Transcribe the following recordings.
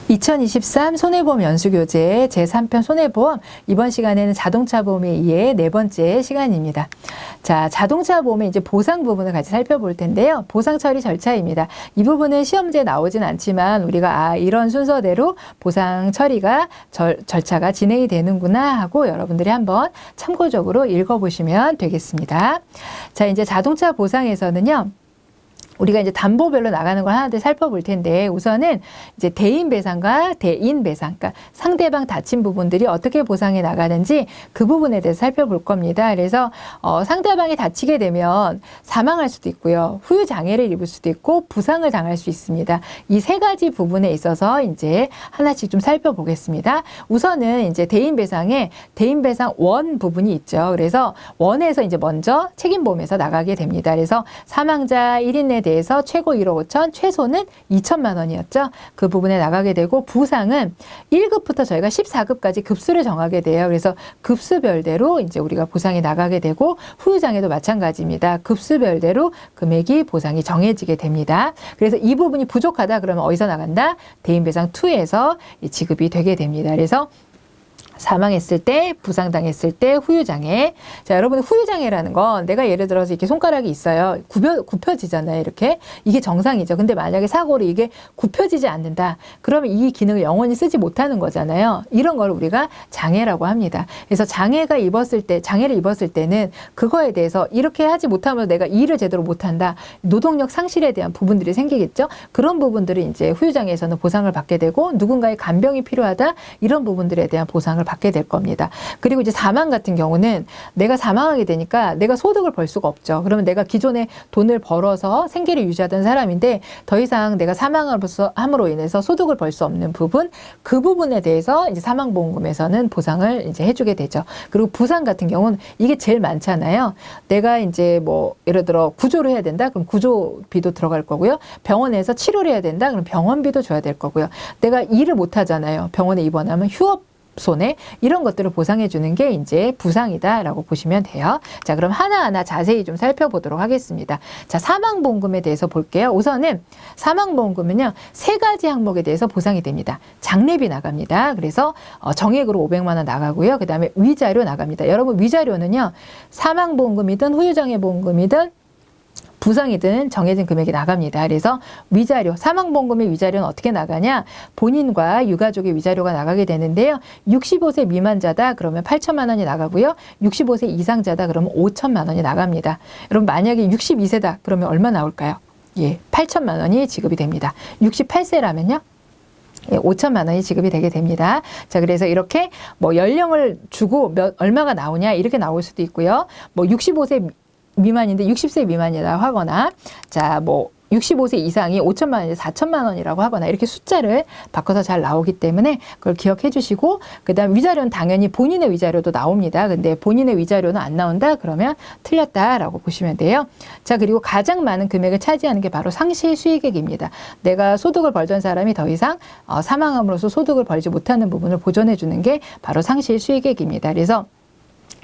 2023 손해보험 연수교재 제3편 손해보험, 이번 시간에는 자동차 보험에 의해 네 번째 시간입니다. 자, 자동차 보험의 이제 보상 부분을 같이 살펴볼 텐데요. 보상 처리 절차입니다. 이 부분은 시험지에 나오진 않지만 우리가 이런 순서대로 보상 처리가 절차가 진행이 되는구나 하고 여러분들이 한번 참고적으로 읽어보시면 되겠습니다. 자, 이제 자동차 보상에서는요, 우리가 이제 담보별로 나가는 걸 하나씩 살펴볼 텐데, 우선은 이제 대인 배상과 대인 배상, 그러니까 상대방 다친 부분들이 어떻게 보상해 나가는지 그 부분에 대해서 살펴볼 겁니다. 그래서 상대방이 다치게 되면 사망할 수도 있고요, 후유 장애를 입을 수도 있고 부상을 당할 수 있습니다. 이 세 가지 부분에 있어서 이제 하나씩 좀 살펴보겠습니다. 우선은 이제 대인 배상에 대인 배상 원 부분이 있죠. 그래서 원에서 이제 먼저 책임보험에서 나가게 됩니다. 그래서 사망자 1인에 대해서 최고 1억 5천, 최소는 2천만 원이었죠. 그 부분에 나가게 되고, 부상은 1급부터 저희가 14급까지 급수를 정하게 돼요. 그래서 급수별대로 이제 우리가 보상이 나가게 되고, 후유장애도 마찬가지입니다. 급수별대로 금액이 보상이 정해지게 됩니다. 그래서 이 부분이 부족하다 그러면 어디서 나간다? 대인배상 2에서 지급이 되게 됩니다. 그래서 사망했을 때, 부상당했을 때, 후유장애. 자, 여러분, 후유장애라는 건 내가 예를 들어서 이렇게 손가락이 있어요. 굽혀지잖아요. 이렇게. 이게 정상이죠. 근데 만약에 사고로 이게 굽혀지지 않는다, 그러면 이 기능을 영원히 쓰지 못하는 거잖아요. 이런 걸 우리가 장애라고 합니다. 그래서 장애를 입었을 때는 그거에 대해서 이렇게 하지 못하면 내가 일을 제대로 못한다, 노동력 상실에 대한 부분들이 생기겠죠. 그런 부분들이 이제 후유장애에서는 보상을 받게 되고, 누군가의 간병이 필요하다, 이런 부분들에 대한 보상을 받게 될 겁니다. 그리고 이제 사망 같은 경우는 내가 사망하게 되니까 내가 소득을 벌 수가 없죠. 그러면 내가 기존에 돈을 벌어서 생계를 유지하던 사람인데 더 이상 내가 사망함으로 인해서 소득을 벌 수 없는 부분, 그 부분에 대해서 이제 사망보험금에서는 보상을 이제 해주게 되죠. 그리고 부상 같은 경우는 이게 제일 많잖아요. 내가 이제 뭐 예를 들어 구조를 해야 된다, 그럼 구조비도 들어갈 거고요. 병원에서 치료를 해야 된다, 그럼 병원비도 줘야 될 거고요. 내가 일을 못 하잖아요. 병원에 입원하면 휴업 손해, 이런 것들을 보상해 주는 게 이제 부상이다라고 보시면 돼요. 자, 그럼 하나하나 자세히 좀 살펴보도록 하겠습니다. 자, 사망보험금에 대해서 볼게요. 우선은 사망보험금은요, 세 가지 항목에 대해서 보상이 됩니다. 장례비 나갑니다. 그래서 정액으로 500만 원 나가고요. 그 다음에 위자료 나갑니다. 여러분, 위자료는요, 사망보험금이든 후유장애보험금이든 부상이든 정해진 금액이 나갑니다. 그래서 위자료, 사망보험금의 위자료는 어떻게 나가냐? 본인과 유가족의 위자료가 나가게 되는데요. 65세 미만자다 그러면 8천만 원이 나가고요. 65세 이상자다 그러면 5천만 원이 나갑니다. 여러분, 만약에 62세다 그러면 얼마 나올까요? 예, 8천만 원이 지급이 됩니다. 68세라면요? 5천만 원이 지급이 되게 됩니다. 자, 그래서 이렇게 뭐 연령을 주고 얼마가 나오냐, 이렇게 나올 수도 있고요. 뭐 65세 미만인데 60세 미만이라 하거나, 자, 뭐 65세 이상이 5천만 원에서 4천만 원이라고 하거나, 이렇게 숫자를 바꿔서 잘 나오기 때문에 그걸 기억해 주시고, 그 다음 위자료는 당연히 본인의 위자료도 나옵니다. 근데 본인의 위자료는 안 나온다 그러면 틀렸다라고 보시면 돼요. 자, 그리고 가장 많은 금액을 차지하는 게 바로 상실 수익액입니다. 내가 소득을 벌던 사람이 더 이상 사망함으로써 소득을 벌지 못하는 부분을 보전해 주는 게 바로 상실 수익액입니다. 그래서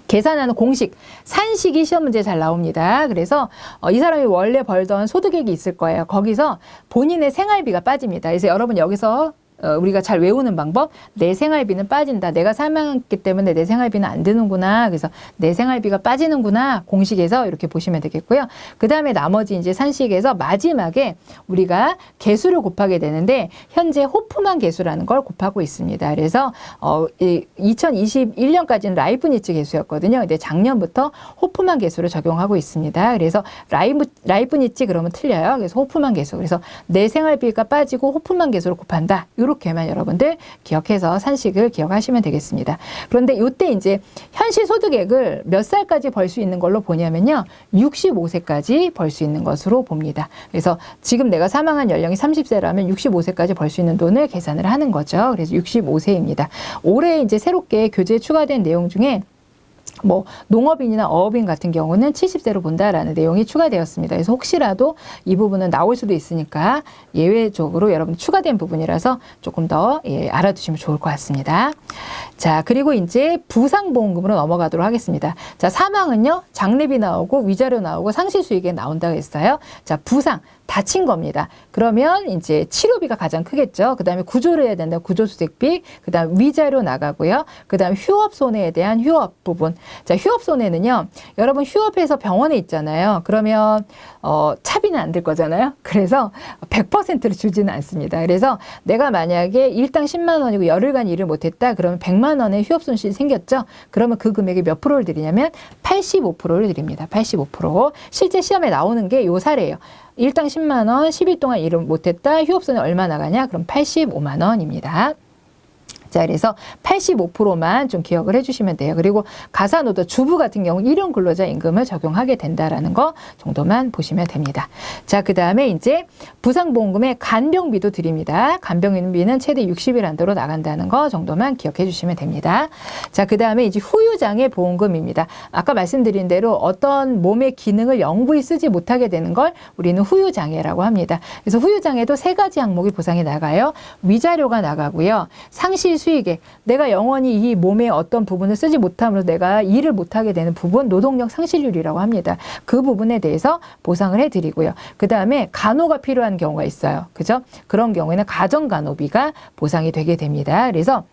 계산하는 공식, 산식이 시험 문제에 잘 나옵니다. 그래서 이 사람이 원래 벌던 소득액이 있을 거예요. 거기서 본인의 생활비가 빠집니다. 그래서 여러분, 여기서 우리가 잘 외우는 방법, 내 생활비는 빠진다. 내가 사망했기 때문에 내 생활비는 안 드는구나. 그래서 내 생활비가 빠지는구나. 공식에서 이렇게 보시면 되겠고요. 그 다음에 나머지 이제 산식에서 마지막에 우리가 개수를 곱하게 되는데, 현재 호프만 개수라는 걸 곱하고 있습니다. 그래서 2021년까지는 라이프니츠 개수였거든요. 근데 작년부터 호프만 개수를 적용하고 있습니다. 그래서 라이프니츠 그러면 틀려요. 그래서 호프만 개수. 그래서 내 생활비가 빠지고 호프만 개수를 곱한다. 이렇게만 여러분들 기억해서 산식을 기억하시면 되겠습니다. 그런데 이때 이제 현실 소득액을 몇 살까지 벌 수 있는 걸로 보냐면요, 65세까지 벌 수 있는 것으로 봅니다. 그래서 지금 내가 사망한 연령이 30세라면 65세까지 벌 수 있는 돈을 계산을 하는 거죠. 그래서 65세입니다. 올해 이제 새롭게 교재에 추가된 내용 중에 뭐 농업인이나 어업인 같은 경우는 70세로 본다라는 내용이 추가되었습니다. 그래서 혹시라도 이 부분은 나올 수도 있으니까 예외적으로 여러분 추가된 부분이라서 조금 더 알아두시면 좋을 것 같습니다. 자, 그리고 이제 부상보험금으로 넘어가도록 하겠습니다. 자, 사망은요, 장례비 나오고 위자료 나오고 상실수익에 나온다고 했어요. 자, 다친 겁니다. 그러면 이제 치료비가 가장 크겠죠. 그 다음에 구조를 해야 된다. 구조수색비, 그 다음 위자료 나가고요. 그 다음 휴업손해에 대한 휴업 부분. 자, 휴업손해는요. 여러분 휴업해서 병원에 있잖아요. 그러면 차비는 안 들 거잖아요. 그래서 100%를 주지는 않습니다. 그래서 내가 만약에 일당 10만 원이고 열흘간 일을 못했다. 그러면 100만 원의 휴업 손실이 생겼죠. 그러면 그 금액의 몇 프로를 드리냐면 85%를 드립니다. 85%. 실제 시험에 나오는 게 요 사례예요. 일당 10만 원, 10일 동안 일을 못했다. 휴업손해 얼마 나가냐? 그럼 85만 원입니다. 자, 그래서 85%만 좀 기억을 해주시면 돼요. 그리고 가사노동 주부 같은 경우 일용 근로자 임금을 적용하게 된다라는 거 정도만 보시면 됩니다. 자, 그 다음에 이제 부상보험금에 간병비도 드립니다. 간병비는 최대 60일 한도로 나간다는 거 정도만 기억해 주시면 됩니다. 자, 그 다음에 이제 후유장애 보험금입니다. 아까 말씀드린 대로 어떤 몸의 기능을 영구히 쓰지 못하게 되는 걸 우리는 후유장애라고 합니다. 그래서 후유장애도 세 가지 항목이 보상이 나가요. 위자료가 나가고요. 상실 수익액, 내가 영원히 이 몸의 어떤 부분을 쓰지 못함으로 내가 일을 못하게 되는 부분, 노동력 상실률이라고 합니다. 그 부분에 대해서 보상을 해드리고요. 그 다음에 간호가 필요한 경우가 있어요. 그죠? 그런 경우에는 가정간호비가 보상이 되게 됩니다. 그래서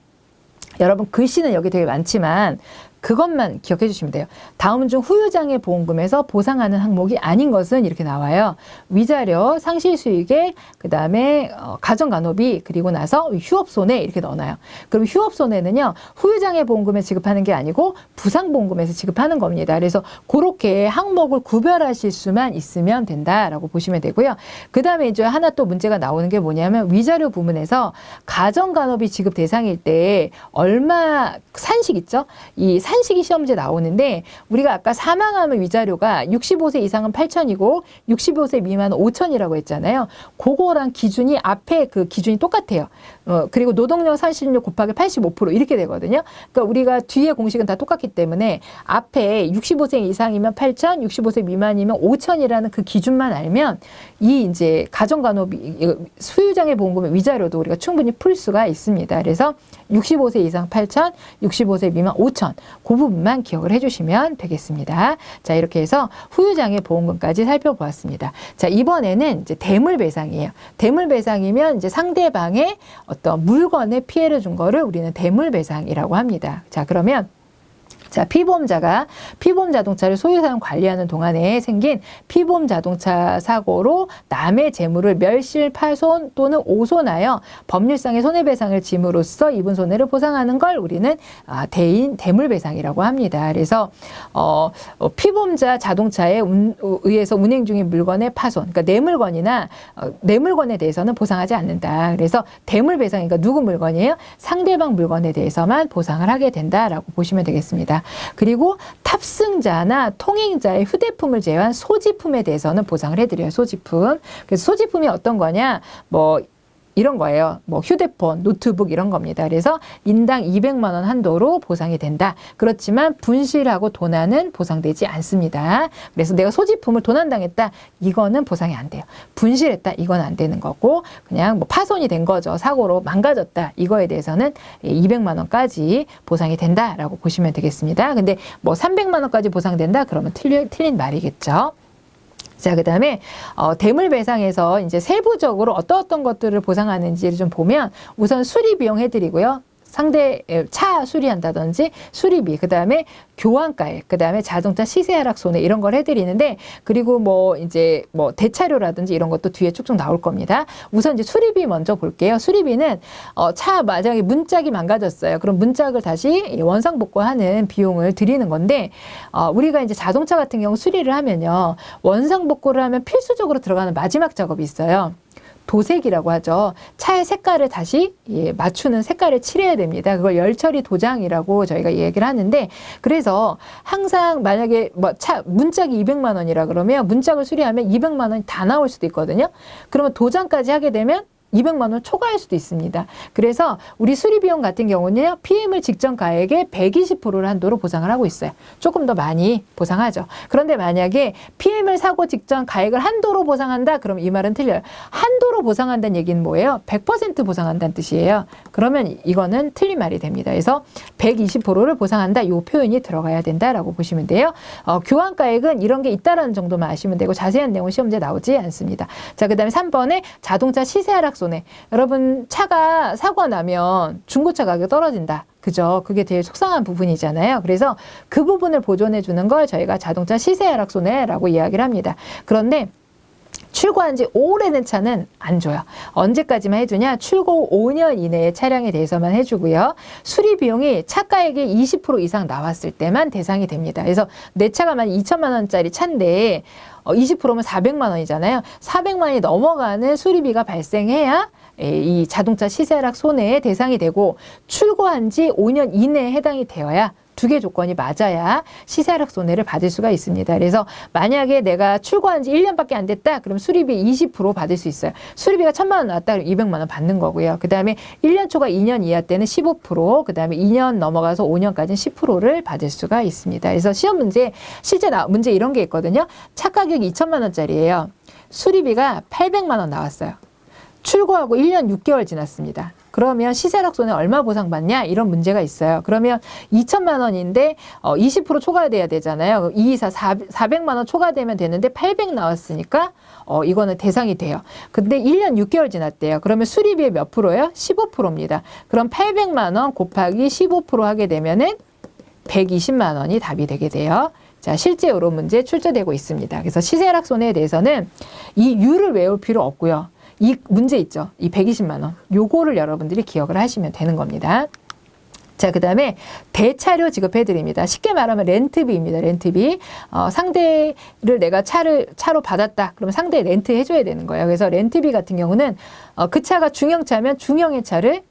여러분 글씨는 여기 되게 많지만 그것만 기억해 주시면 돼요. 다음 중 후유장애 보험금에서 보상하는 항목이 아닌 것은 이렇게 나와요. 위자료, 상실수익액, 그 다음에 가정간호비, 그리고 나서 휴업손해 이렇게 넣어놔요. 그럼 휴업손해는요. 후유장애 보험금에 지급하는 게 아니고 부상보험금에서 지급하는 겁니다. 그래서 그렇게 항목을 구별하실 수만 있으면 된다라고 보시면 되고요. 그 다음에 이제 하나 또 문제가 나오는 게 뭐냐면 위자료 부분에서 가정간호비 지급 대상일 때 얼마 산식 있죠? 이 산식이 시험지에 나오는데 우리가 아까 사망하면 위자료가 65세 이상은 8천이고 65세 미만은 5천이라고 했잖아요. 그거랑 기준이 앞에 그 기준이 똑같아요. 그리고 노동력 상실률 곱하기 85% 이렇게 되거든요. 그러니까 우리가 뒤에 공식은 다 똑같기 때문에 앞에 65세 이상이면 8천, 65세 미만이면 5천이라는 그 기준만 알면 이 이제 가정간호비 수유장애 보험금의 위자료도 우리가 충분히 풀 수가 있습니다. 그래서 65세 이상 8천, 65세 미만 5천 그 부분만 기억을 해주시면 되겠습니다. 자, 이렇게 해서 후유장애 보험금까지 살펴보았습니다. 자, 이번에는 이제 대물배상이에요. 대물배상이면 이제 상대방의 어떤 물건에 피해를 준 거를 우리는 대물배상이라고 합니다. 자, 그러면 자, 피보험자가 피보험 자동차를 소유 사용 관리하는 동안에 생긴 피보험 자동차 사고로 남의 재물을 멸실, 파손 또는 오손하여 법률상의 손해배상을 짐으로써 입은 손해를 보상하는 걸 우리는 대물배상이라고 합니다. 그래서 피보험자 자동차에 의해서 운행 중인 물건의 파손, 그러니까 내 물건이나 내 물건에 대해서는 보상하지 않는다. 그래서 대물배상이니까 누구 물건이에요? 상대방 물건에 대해서만 보상을 하게 된다라고 보시면 되겠습니다. 그리고 탑승자나 통행자의 휴대품을 제외한 소지품에 대해서는 보상을 해드려요. 소지품. 그래서 소지품이 어떤 거냐? 뭐 이런 거예요. 뭐 휴대폰, 노트북 이런 겁니다. 그래서 인당 200만 원 한도로 보상이 된다. 그렇지만 분실하고 도난은 보상되지 않습니다. 그래서 내가 소지품을 도난당했다. 이거는 보상이 안 돼요. 분실했다. 이건 안 되는 거고 그냥 뭐 파손이 된 거죠. 사고로 망가졌다. 이거에 대해서는 200만 원까지 보상이 된다라고 보시면 되겠습니다. 근데 뭐 300만 원까지 보상된다? 그러면 틀린 말이겠죠. 자, 그 다음에 대물배상에서 이제 세부적으로 어떤 것들을 보상하는지를 좀 보면 우선 수리 비용 해드리고요. 상대 차 수리한다든지 수리비, 그 다음에 교환가액, 그 다음에 자동차 시세 하락 손해 이런 걸 해드리는데 그리고 뭐 이제 뭐 대차료라든지 이런 것도 뒤에 쭉쭉 나올 겁니다. 우선 이제 수리비 먼저 볼게요. 수리비는 차 만약에 문짝이 망가졌어요. 그럼 문짝을 다시 원상복구하는 비용을 드리는 건데 우리가 이제 자동차 같은 경우 수리를 하면요. 원상복구를 하면 필수적으로 들어가는 마지막 작업이 있어요. 도색이라고 하죠. 차의 색깔을 다시 맞추는 색깔을 칠해야 됩니다. 그걸 열처리 도장이라고 저희가 얘기를 하는데 그래서 항상 만약에 뭐 문짝이 200만 원이라 그러면 문짝을 수리하면 200만 원이 다 나올 수도 있거든요. 그러면 도장까지 하게 되면 200만 원 초과할 수도 있습니다. 그래서 우리 수리비용 같은 경우는요, 피해물 직전 가액의 120%를 한도로 보상을 하고 있어요. 조금 더 많이 보상하죠. 그런데 만약에 피해물 사고 직전 가액을 한도로 보상한다? 그럼 이 말은 틀려요. 한도로 보상한다는 얘기는 뭐예요? 100% 보상한다는 뜻이에요. 그러면 이거는 틀린 말이 됩니다. 그래서 120%를 보상한다. 이 표현이 들어가야 된다라고 보시면 돼요. 교환가액은 이런 게 있다라는 정도만 아시면 되고 자세한 내용은 시험 문제 나오지 않습니다. 자, 그 다음에 3번에 자동차 시세 하락 손해. 여러분 차가 사고가 나면 중고차 가격이 떨어진다. 그죠? 그게 되게 속상한 부분이잖아요. 그래서 그 부분을 보존해 주는 걸 저희가 자동차 시세 하락 손해라고 이야기를 합니다. 그런데 출고한 지 오래된 차는 안 줘요. 언제까지만 해주냐? 출고 5년 이내의 차량에 대해서만 해주고요. 수리 비용이 차가액이 20% 이상 나왔을 때만 대상이 됩니다. 그래서 내 차가 만 2천만 원짜리 차인데 20%면 400만 원이잖아요. 400만 원이 넘어가는 수리비가 발생해야 이 자동차 시세 하락 손해의 대상이 되고 출고한 지 5년 이내에 해당이 되어야 두 개 조건이 맞아야 시세 하락 손해를 받을 수가 있습니다. 그래서 만약에 내가 출고한 지 1년밖에 안 됐다. 그럼 수리비 20% 받을 수 있어요. 수리비가 1,000만 원 나왔다. 그럼 200만 원 받는 거고요. 그 다음에 1년 초과 2년 이하 때는 15%, 그 다음에 2년 넘어가서 5년까지는 10%를 받을 수가 있습니다. 그래서 시험 문제, 실제 문제 이런 게 있거든요. 차 가격이 2,000만 원짜리예요. 수리비가 800만 원 나왔어요. 출고하고 1년 6개월 지났습니다. 그러면 시세락 손해 얼마 보상받냐? 이런 문제가 있어요. 그러면 2천만 원인데 20% 초과돼야 되잖아요. 400만 원 초과되면 되는데 800 나왔으니까 이거는 대상이 돼요. 근데 1년 6개월 지났대요. 그러면 수리비의 몇 프로예요? 15%입니다. 그럼 800만 원 곱하기 15% 하게 되면은 120만 원이 답이 되게 돼요. 자, 실제 이런 문제 출제되고 있습니다. 그래서 시세락 손해에 대해서는 이 유를 외울 필요 없고요. 이 문제 있죠. 이 120만 원. 요거를 여러분들이 기억을 하시면 되는 겁니다. 자, 그 다음에 대차료 지급해드립니다. 쉽게 말하면 렌트비입니다. 렌트비. 상대를 내가 차로 받았다. 그러면 상대 렌트 해줘야 되는 거예요. 그래서 렌트비 같은 경우는 그 차가 중형차면 중형의 차를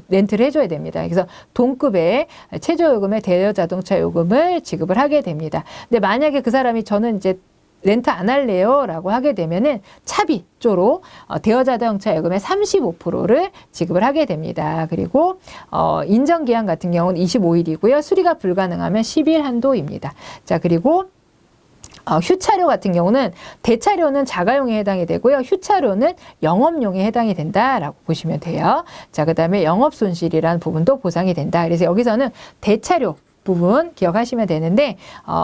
렌트를 해줘야 됩니다. 그래서 동급의 최저요금의 대여자동차 요금을 지급을 하게 됩니다. 근데 만약에 그 사람이 저는 이제 렌트 안 할래요 라고 하게 되면은 차비 쪽으로 대여자동차 요금의 35%를 지급을 하게 됩니다. 그리고 인정기한 같은 경우는 25일이고요. 수리가 불가능하면 10일 한도입니다. 자, 그리고 휴차료 같은 경우는 대차료는 자가용에 해당이 되고요. 휴차료는 영업용에 해당이 된다라고 보시면 돼요. 자, 그 다음에 영업손실이라는 부분도 보상이 된다. 그래서 여기서는 대차료 부분 기억하시면 되는데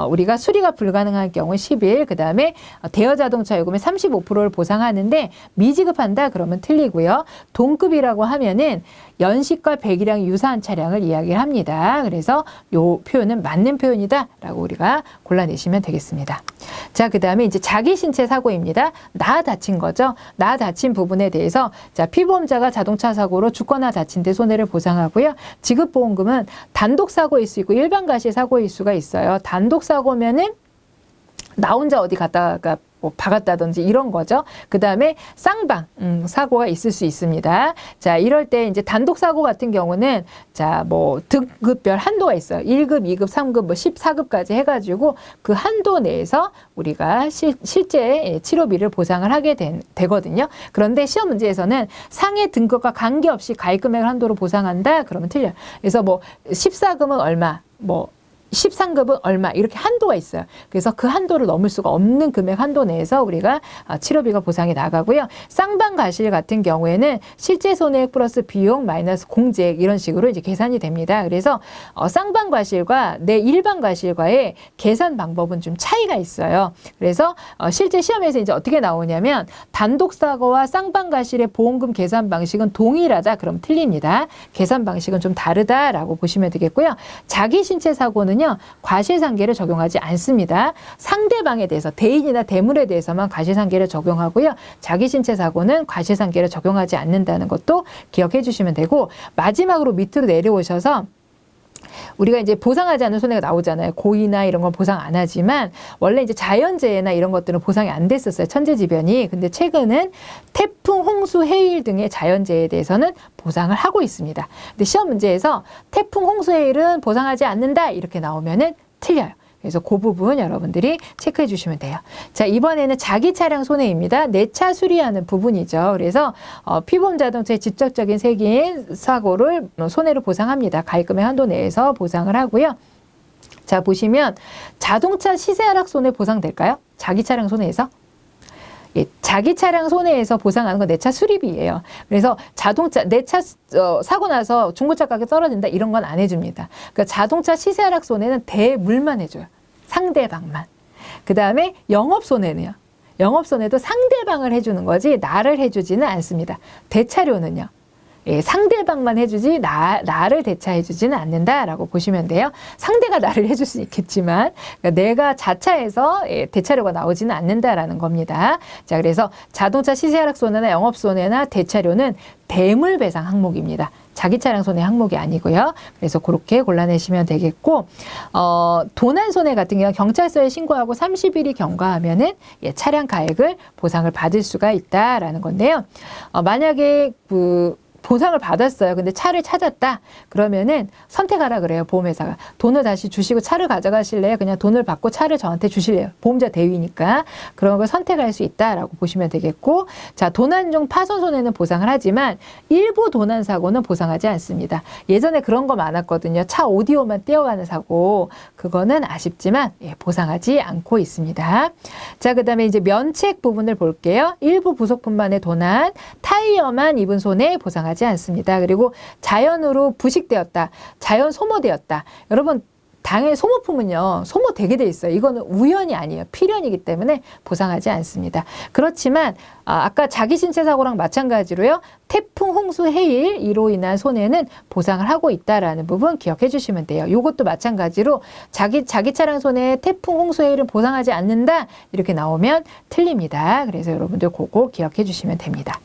우리가 수리가 불가능한 경우 10일, 그 다음에 대여자동차 요금의 35%를 보상하는데 미지급한다 그러면 틀리고요. 동급이라고 하면은 연식과 배기량이 유사한 차량을 이야기를 합니다. 그래서 요 표현은 맞는 표현이다 라고 우리가 골라내시면 되겠습니다. 자, 그 다음에 이제 자기신체 사고입니다. 나 다친 거죠. 나 다친 부분에 대해서 자, 피보험자가 자동차 사고로 죽거나 다친 데 손해를 보상하고요. 지급보험금은 단독 사고일 수 있고 일반 가시 사고일 수가 있어요. 단독 사고면은 나 혼자 어디 갔다가 뭐 박았다든지 이런 거죠. 그 다음에 쌍방 사고가 있을 수 있습니다. 자, 이럴 때 이제 단독 사고 같은 경우는 자, 뭐 등급별 한도가 있어요. 1급, 2급, 3급, 뭐 14급까지 해가지고 그 한도 내에서 우리가 실제 치료비를 보상을 하게 되거든요. 그런데 시험 문제에서는 상해 등급과 관계없이 가입 금액을 한도로 보상한다 그러면 틀려요. 그래서 뭐 14급은 얼마, 뭐 13급은 얼마 이렇게 한도가 있어요. 그래서 그 한도를 넘을 수가 없는 금액 한도 내에서 우리가 치료비가 보상이 나가고요. 쌍방과실 같은 경우에는 실제 손해액 플러스 비용 마이너스 공제액 이런 식으로 이제 계산이 됩니다. 그래서 쌍방과실과 내 일반과실과의 계산 방법은 좀 차이가 있어요. 그래서 실제 시험에서 이제 어떻게 나오냐면 단독 사고와 쌍방과실의 보험금 계산 방식은 동일하다 그럼 틀립니다. 계산 방식은 좀 다르다라고 보시면 되겠고요. 자기 신체 사고는요. 과실상계를 적용하지 않습니다. 상대방에 대해서 대인이나 대물에 대해서만 과실상계를 적용하고요. 자기 신체 사고는 과실상계를 적용하지 않는다는 것도 기억해 주시면 되고 마지막으로 밑으로 내려오셔서 우리가 이제 보상하지 않는 손해가 나오잖아요. 고의나 이런 건 보상 안 하지만 원래 이제 자연재해나 이런 것들은 보상이 안 됐었어요. 천재지변이. 근데 최근은 태풍, 홍수, 해일 등의 자연재해에 대해서는 보상을 하고 있습니다. 근데 시험 문제에서 태풍, 홍수, 해일은 보상하지 않는다 이렇게 나오면은 틀려요. 그래서 그 부분 여러분들이 체크해 주시면 돼요. 자, 이번에는 자기 차량 손해입니다. 내 차 수리하는 부분이죠. 그래서 피보험 자동차의 직접적인 세긴 사고를 손해로 보상합니다. 가입금액 한도 내에서 보상을 하고요. 자, 보시면 자동차 시세 하락 손해 보상될까요? 자기 차량 손해에서? 예, 자기 차량 손해에서 보상하는 건 내 차 수리비예요. 그래서 자동차 내 차 사고 나서 중고차 가격 떨어진다 이런 건 안 해줍니다. 그러니까 자동차 시세 하락 손해는 대물만 해줘요. 상대방만. 그 다음에 영업 손해는요. 영업 손해도 상대방을 해주는 거지 나를 해주지는 않습니다. 대차료는요. 예, 상대방만 해주지 나를 대차해주지는 않는다라고 보시면 돼요. 상대가 나를 해줄 수 있겠지만 그러니까 내가 자차해서 대차료가 나오지는 않는다라는 겁니다. 자, 그래서 자동차 시세 하락 손해나 영업 손해나 대차료는 대물 배상 항목입니다. 자기 차량 손해 항목이 아니고요. 그래서 그렇게 골라내시면 되겠고, 도난 손해 같은 경우 경찰서에 신고하고 30일이 경과하면은 차량 가액을 보상을 받을 수가 있다라는 건데요. 만약에 보상을 받았어요. 근데 차를 찾았다. 그러면은 선택하라 그래요. 보험회사가. 돈을 다시 주시고 차를 가져가실래요? 그냥 돈을 받고 차를 저한테 주실래요? 보험자 대위니까. 그런 걸 선택할 수 있다라고 보시면 되겠고, 자, 도난 중 파손 손해는 보상을 하지만 일부 도난 사고는 보상하지 않습니다. 예전에 그런 거 많았거든요. 차 오디오만 떼어가는 사고. 그거는 아쉽지만 보상하지 않고 있습니다. 자, 그 다음에 이제 면책 부분을 볼게요. 일부 부속품만의 도난, 타이어만 입은 손해 보상하지 않습니다. 그리고 자연으로 부식되었다, 자연 소모되었다. 여러분 당연히 소모품은요, 소모되게 돼 있어요. 이거는 우연이 아니에요. 필연이기 때문에 보상하지 않습니다. 그렇지만 아까 자기 신체 사고랑 마찬가지로요, 태풍, 홍수, 해일 이로 인한 손해는 보상을 하고 있다라는 부분 기억해 주시면 돼요. 이것도 마찬가지로 자기 차량 손해, 태풍, 홍수, 해일은 보상하지 않는다 이렇게 나오면 틀립니다. 그래서 여러분들 그거 기억해 주시면 됩니다.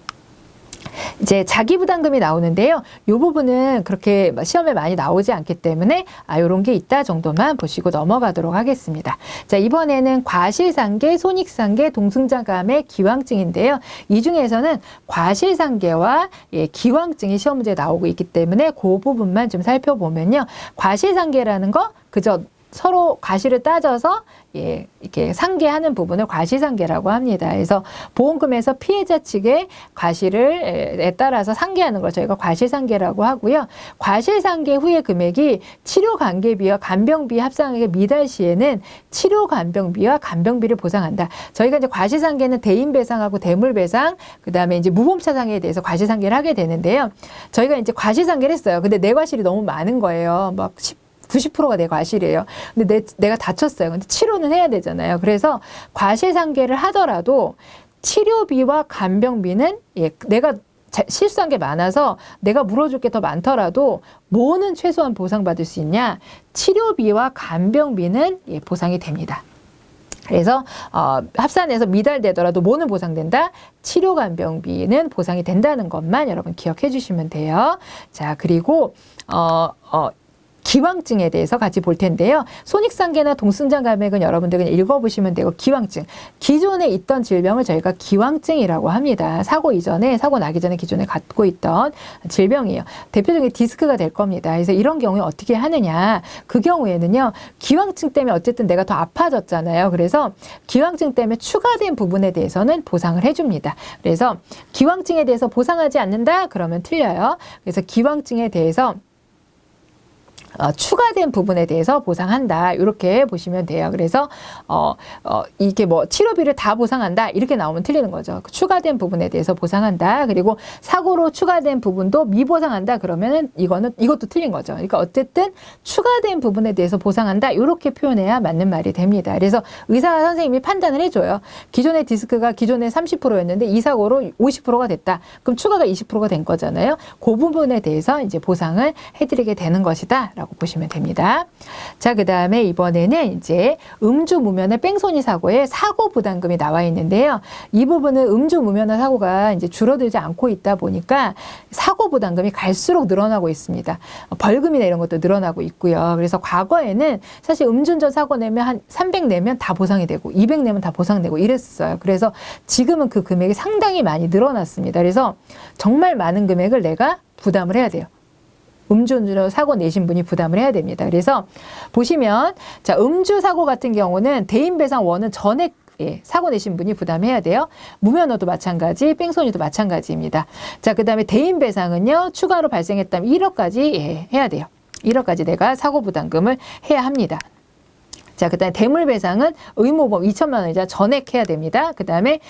이제 자기 부담금이 나오는데요. 이 부분은 그렇게 시험에 많이 나오지 않기 때문에 이런 게 있다 정도만 보시고 넘어가도록 하겠습니다. 자, 이번에는 과실상계, 손익상계, 동승자감의 기왕증인데요. 이 중에서는 과실상계와 기왕증이 시험 문제에 나오고 있기 때문에 그 부분만 좀 살펴보면요. 과실상계라는 거 그저 서로 과실을 따져서 이렇게 상계하는 부분을 과실상계라고 합니다. 그래서 보험금에서 피해자 측의 과실에 따라서 상계하는 걸 저희가 과실상계라고 하고요. 과실상계 후의 금액이 치료관계비와 간병비 합산액의 미달 시에는 치료간병비와 간병비를 보상한다. 저희가 이제 과실상계는 대인배상하고 대물배상, 그 다음에 이제 무보험차상에 대해서 과실상계를 하게 되는데요. 저희가 이제 과실상계를 했어요. 근데 내 과실이 너무 많은 거예요. 막 90%가 내 과실이에요. 근데 내가 다쳤어요. 근데 치료는 해야 되잖아요. 그래서 과실상계를 하더라도 치료비와 간병비는 내가 실수한 게 많아서 내가 물어줄 게 더 많더라도 뭐는 최소한 보상받을 수 있냐? 치료비와 간병비는 보상이 됩니다. 그래서 합산해서 미달되더라도 뭐는 보상된다? 치료간병비는 보상이 된다는 것만 여러분 기억해 주시면 돼요. 자, 그리고 기왕증에 대해서 같이 볼 텐데요. 손익상계나 동승자감액은 여러분들 그냥 읽어보시면 되고, 기왕증. 기존에 있던 질병을 저희가 기왕증이라고 합니다. 사고 이전에, 사고 나기 전에 기존에 갖고 있던 질병이에요. 대표적인 디스크가 될 겁니다. 그래서 이런 경우에 어떻게 하느냐. 그 경우에는요, 기왕증 때문에 어쨌든 내가 더 아파졌잖아요. 그래서 기왕증 때문에 추가된 부분에 대해서는 보상을 해줍니다. 그래서 기왕증에 대해서 보상하지 않는다? 그러면 틀려요. 그래서 기왕증에 대해서 추가된 부분에 대해서 보상한다. 이렇게 보시면 돼요. 그래서 이게 뭐 치료비를 다 보상한다. 이렇게 나오면 틀리는 거죠. 추가된 부분에 대해서 보상한다. 그리고 사고로 추가된 부분도 미보상한다. 그러면은 이것도 틀린 거죠. 그러니까 어쨌든 추가된 부분에 대해서 보상한다. 이렇게 표현해야 맞는 말이 됩니다. 그래서 의사 선생님이 판단을 해줘요. 기존의 디스크가 기존에 30%였는데 이 사고로 50%가 됐다. 그럼 추가가 20%가 된 거잖아요. 그 부분에 대해서 이제 보상을 해드리게 되는 것이다. 라고 보시면 됩니다. 자, 그 다음에 이번에는 이제 음주 무면허 뺑소니 사고에 사고 부담금이 나와 있는데요. 이 부분은 음주 무면허 사고가 이제 줄어들지 않고 있다 보니까 사고 부담금이 갈수록 늘어나고 있습니다. 벌금이나 이런 것도 늘어나고 있고요. 그래서 과거에는 사실 음주운전 사고 내면 한 300 내면 다 보상이 되고 200 내면 다 보상되고 이랬어요. 그래서 지금은 그 금액이 상당히 많이 늘어났습니다. 그래서 정말 많은 금액을 내가 부담을 해야 돼요. 음주운전으로 사고 내신 분이 부담을 해야 됩니다. 그래서 보시면 자, 음주 사고 같은 경우는 대인배상 원은 전액 사고 내신 분이 부담해야 돼요. 무면허도 마찬가지, 뺑소니도 마찬가지입니다. 자, 그 다음에 대인배상은요, 추가로 발생했다면 1억까지 해야 돼요. 1억까지 내가 사고 부담금을 해야 합니다. 자, 그 다음에 대물배상은 의무보험 2천만 원 이자 전액 해야 됩니다. 그 다음에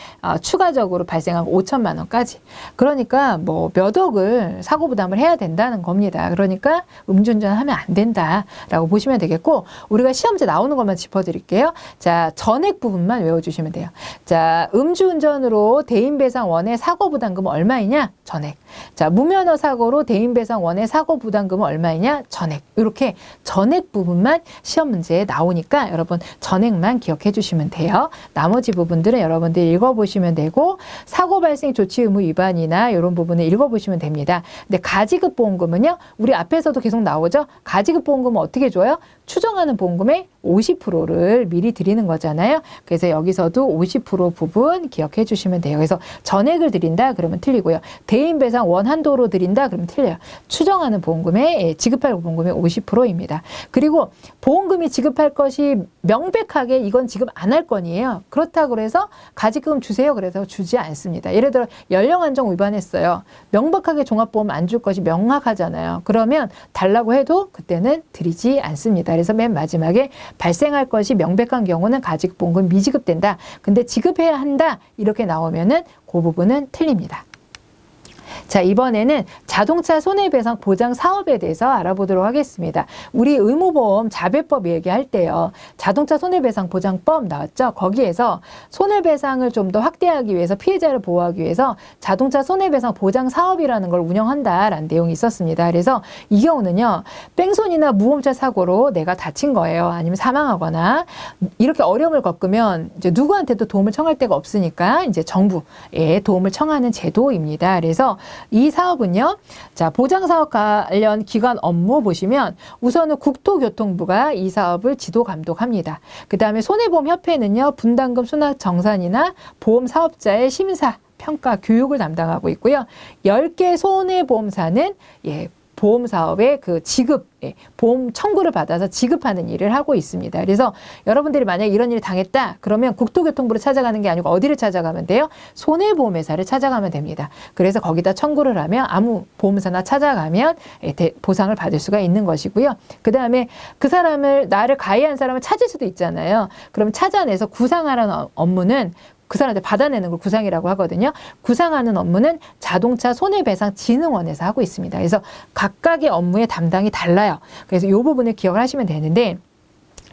추가적으로 발생한 5천만 원까지. 그러니까 뭐 몇 억을 사고 부담을 해야 된다는 겁니다. 그러니까 음주운전 하면 안 된다라고 보시면 되겠고, 우리가 시험제 나오는 것만 짚어드릴게요. 자, 전액 부분만 외워주시면 돼요. 자, 음주운전으로 대인배상 원의 사고 부담금은 얼마이냐? 전액. 자, 무면허 사고로 대인배상 원의 사고 부담금은 얼마이냐? 전액. 이렇게 전액 부분만 시험 문제에 나오니까 여러분 전액만 기억해 주시면 돼요. 나머지 부분들은 여러분들이 읽어보시면 되고, 사고 발생 조치 의무 위반이나 이런 부분을 읽어보시면 됩니다. 근데 가지급 보험금은요, 우리 앞에서도 계속 나오죠. 가지급 보험금은 어떻게 줘요? 추정하는 보험금의 50%를 미리 드리는 거잖아요. 그래서 여기서도 50% 부분 기억해 주시면 돼요. 그래서 전액을 드린다 그러면 틀리고요. 대인배상 원 한도로 드린다 그러면 틀려요. 추정하는 보험금의 지급할 보험금의 50%입니다. 그리고 보험금이 지급할 것이 명백하게 이건 지급 안 할 건이에요. 그렇다고 해서 가지금 주세요 그래서 주지 않습니다. 예를 들어 연령 한정 위반했어요. 명백하게 종합보험 안 줄 것이 명확하잖아요. 그러면 달라고 해도 그때는 드리지 않습니다. 그래서 맨 마지막에 발생할 것이 명백한 경우는 가지급보험금 미지급된다. 근데 지급해야 한다. 이렇게 나오면은 그 부분은 틀립니다. 자, 이번에는 자동차 손해배상 보장 사업에 대해서 알아보도록 하겠습니다. 우리 의무보험 자배법 얘기할 때요, 자동차 손해배상 보장법 나왔죠? 거기에서 손해배상을 좀 더 확대하기 위해서, 피해자를 보호하기 위해서 자동차 손해배상 보장 사업이라는 걸 운영한다라는 내용이 있었습니다. 그래서 이 경우는요, 뺑소니나 무음차 사고로 내가 다친 거예요. 아니면 사망하거나 이렇게 어려움을 겪으면 이제 누구한테도 도움을 청할 데가 없으니까 이제 정부에 도움을 청하는 제도입니다. 그래서 이 사업은요, 자, 보장사업 관련 기관 업무 보시면 우선은 국토교통부가 이 사업을 지도 감독합니다. 그 다음에 손해보험협회는요, 분담금 수납 정산이나 보험 사업자의 심사, 평가, 교육을 담당하고 있고요. 10개 손해보험사는 보험 사업의 그 지급, 보험 청구를 받아서 지급하는 일을 하고 있습니다. 그래서 여러분들이 만약에 이런 일을 당했다 그러면 국토교통부를 찾아가는 게 아니고 어디를 찾아가면 돼요? 손해보험회사를 찾아가면 됩니다. 그래서 거기다 청구를 하면 아무 보험사나 찾아가면 보상을 받을 수가 있는 것이고요. 그 다음에 그 사람을, 나를 가해한 사람을 찾을 수도 있잖아요. 그럼 찾아내서 구상하라는 업무는 그 사람한테 받아내는 걸 구상이라고 하거든요. 구상하는 업무는 자동차 손해배상진흥원에서 하고 있습니다. 그래서 각각의 업무의 담당이 달라요. 그래서 이 부분을 기억을 하시면 되는데,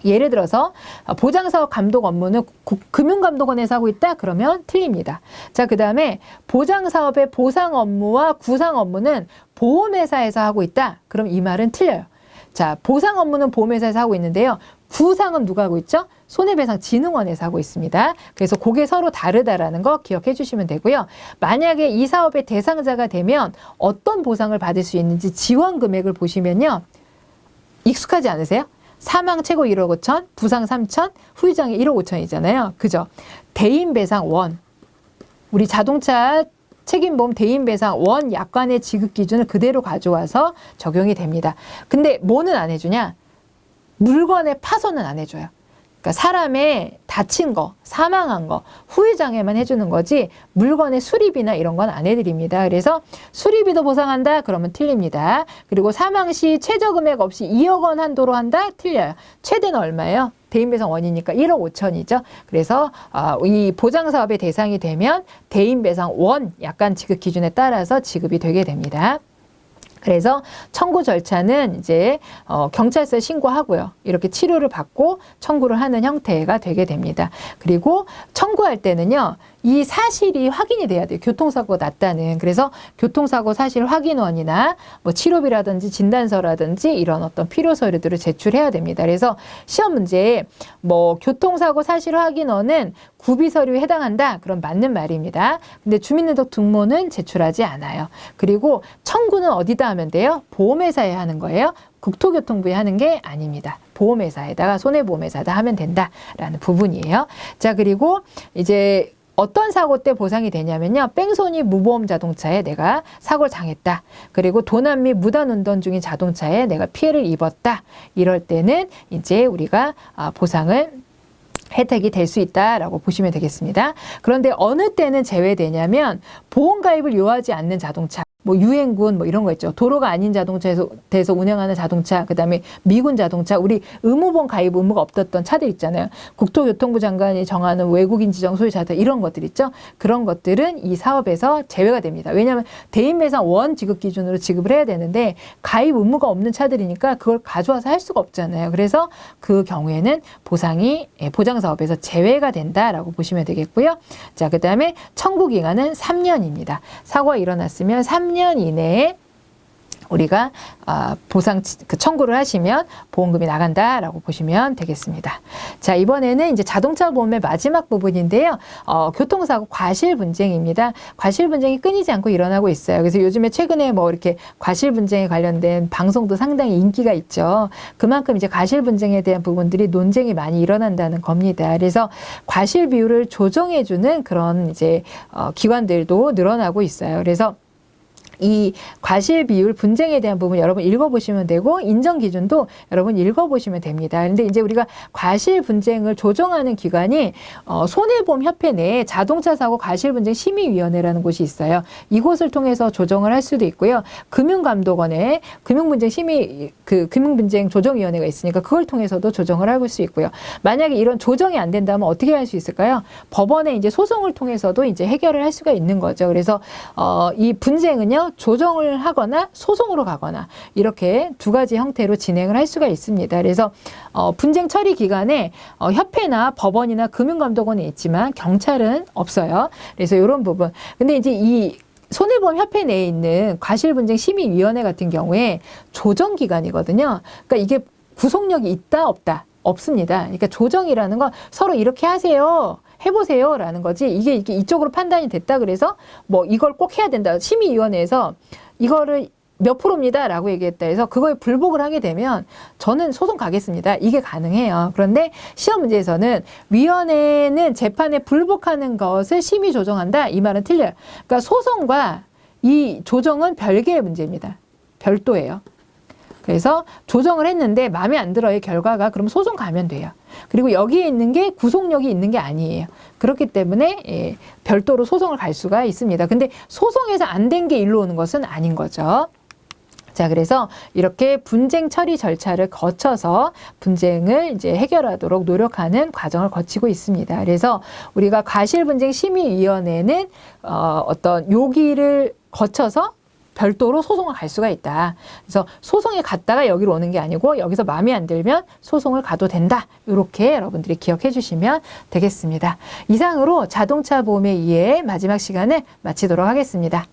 예를 들어서 보장사업 감독 업무는 금융감독원에서 하고 있다? 그러면 틀립니다. 자, 그 다음에 보장사업의 보상 업무와 구상 업무는 보험회사에서 하고 있다? 그럼 이 말은 틀려요. 자, 보상 업무는 보험회사에서 하고 있는데요. 구상은 누가 하고 있죠? 손해배상진흥원에서 하고 있습니다. 그래서 그게 서로 다르다라는 거 기억해 주시면 되고요. 만약에 이 사업의 대상자가 되면 어떤 보상을 받을 수 있는지 지원 금액을 보시면요, 익숙하지 않으세요? 사망 최고 1억 5천, 부상 3천, 후유장애 1억 5천이잖아요. 그죠? 대인배상 원, 우리 자동차 책임보험 대인배상 원 약관의 지급 기준을 그대로 가져와서 적용이 됩니다. 근데 뭐는 안 해주냐? 물건의 파손은 안 해줘요. 그러니까 사람의 다친 거, 사망한 거, 후유장애만 해주는 거지 물건의 수리비나 이런 건 안 해드립니다. 그래서 수리비도 보상한다? 그러면 틀립니다. 그리고 사망 시 최저금액 없이 2억 원 한도로 한다? 틀려요. 최대는 얼마예요? 대인배상 원이니까 1억 5천이죠. 그래서 이 보장사업의 대상이 되면 대인배상 원 약관 지급 기준에 따라서 지급이 되게 됩니다. 그래서 청구 절차는 이제 경찰서에 신고하고요. 이렇게 치료를 받고 청구를 하는 형태가 되게 됩니다. 그리고 청구할 때는요, 이 사실이 확인이 돼야 돼요. 교통사고가 났다는. 그래서 교통사고 사실 확인원이나 뭐 치료비라든지 진단서라든지 이런 어떤 필요 서류들을 제출해야 됩니다. 그래서 시험 문제에 뭐 교통사고 사실 확인원은 구비 서류에 해당한다. 그럼 맞는 말입니다. 근데 주민등록 등본은 제출하지 않아요. 그리고 청구는 어디다 하면 돼요? 보험회사에 하는 거예요. 국토교통부에 하는 게 아닙니다. 보험회사에다가 손해보험회사다 하면 된다라는 부분이에요. 자, 그리고 이제 어떤 사고 때 보상이 되냐면요. 뺑소니 무보험 자동차에 내가 사고를 당했다. 그리고 도난 및 무단 운전 중인 자동차에 내가 피해를 입었다. 이럴 때는 이제 우리가 보상을 혜택이 될 수 있다라고 보시면 되겠습니다. 그런데 어느 때는 제외되냐면 보험 가입을 요하지 않는 자동차, 뭐 유행군 뭐 이런 거 있죠. 도로가 아닌 자동차에서 운행하는 자동차, 그다음에 미군 자동차, 우리 의무보험 가입 의무가 없었던 차들 있잖아요. 국토교통부 장관이 정하는 외국인 지정 소유자들 이런 것들 있죠. 그런 것들은 이 사업에서 제외가 됩니다. 왜냐하면 대인배상 원 지급 기준으로 지급을 해야 되는데 가입 의무가 없는 차들이니까 그걸 가져와서 할 수가 없잖아요. 그래서 그 경우에는 보상이 보장 사업에서 제외가 된다라고 보시면 되겠고요. 자, 그다음에 청구 기간은 3년입니다. 사고가 일어났으면 3년 이내에 우리가 보상 청구를 하시면 보험금이 나간다라고 보시면 되겠습니다. 자, 이번에는 이제 자동차 보험의 마지막 부분인데요. 교통사고 과실분쟁입니다. 과실분쟁이 끊이지 않고 일어나고 있어요. 그래서 요즘에 최근에 뭐 이렇게 과실분쟁에 관련된 방송도 상당히 인기가 있죠. 그만큼 이제 과실분쟁에 대한 부분들이 논쟁이 많이 일어난다는 겁니다. 그래서 과실 비율을 조정해주는 그런 이제 기관들도 늘어나고 있어요. 그래서 이 과실 비율 분쟁에 대한 부분 여러분 읽어보시면 되고 인정 기준도 여러분 읽어보시면 됩니다. 그런데 이제 우리가 과실 분쟁을 조정하는 기관이 손해보험협회 내에 자동차 사고 과실 분쟁 심의위원회라는 곳이 있어요. 이곳을 통해서 조정을 할 수도 있고요. 금융감독원에 금융분쟁 금융분쟁 조정위원회가 있으니까 그걸 통해서도 조정을 할 수 있고요. 만약에 이런 조정이 안 된다면 어떻게 할 수 있을까요? 법원에 이제 소송을 통해서도 이제 해결을 할 수가 있는 거죠. 그래서 이 분쟁은요. 조정을 하거나 소송으로 가거나 이렇게 두 가지 형태로 진행을 할 수가 있습니다. 그래서 분쟁 처리 기관에 협회나 법원이나 금융감독원이 있지만 경찰은 없어요. 그래서 이런 부분. 근데 이제 이 손해보험협회 내에 있는 과실분쟁 심의위원회 같은 경우에 조정기관이거든요. 그러니까 이게 구속력이 있다 없다? 없습니다. 그러니까 조정이라는 건 서로 이렇게 하세요. 해보세요 라는 거지. 이게 이쪽으로 판단이 됐다 그래서 뭐 이걸 꼭 해야 된다. 심의위원회에서 이거를 몇 프로입니다 라고 얘기했다 해서 그거에 불복을 하게 되면 저는 소송 가겠습니다. 이게 가능해요. 그런데 시험 문제에서는 위원회는 재판에 불복하는 것을 심의 조정한다. 이 말은 틀려요. 그러니까 소송과 이 조정은 별개의 문제입니다. 별도예요. 그래서 조정을 했는데 마음에 안 들어의 결과가 그럼 소송 가면 돼요. 그리고 여기에 있는 게 구속력이 있는 게 아니에요. 그렇기 때문에 별도로 소송을 갈 수가 있습니다. 근데 소송에서 안 된 게 일로 오는 것은 아닌 거죠. 자, 그래서 이렇게 분쟁 처리 절차를 거쳐서 분쟁을 이제 해결하도록 노력하는 과정을 거치고 있습니다. 그래서 우리가 과실분쟁 심의위원회는 어떤 요기를 거쳐서 별도로 소송을 갈 수가 있다. 그래서 소송에 갔다가 여기로 오는 게 아니고 여기서 마음에 안 들면 소송을 가도 된다. 이렇게 여러분들이 기억해 주시면 되겠습니다. 이상으로 자동차 보험의 이해 마지막 시간을 마치도록 하겠습니다.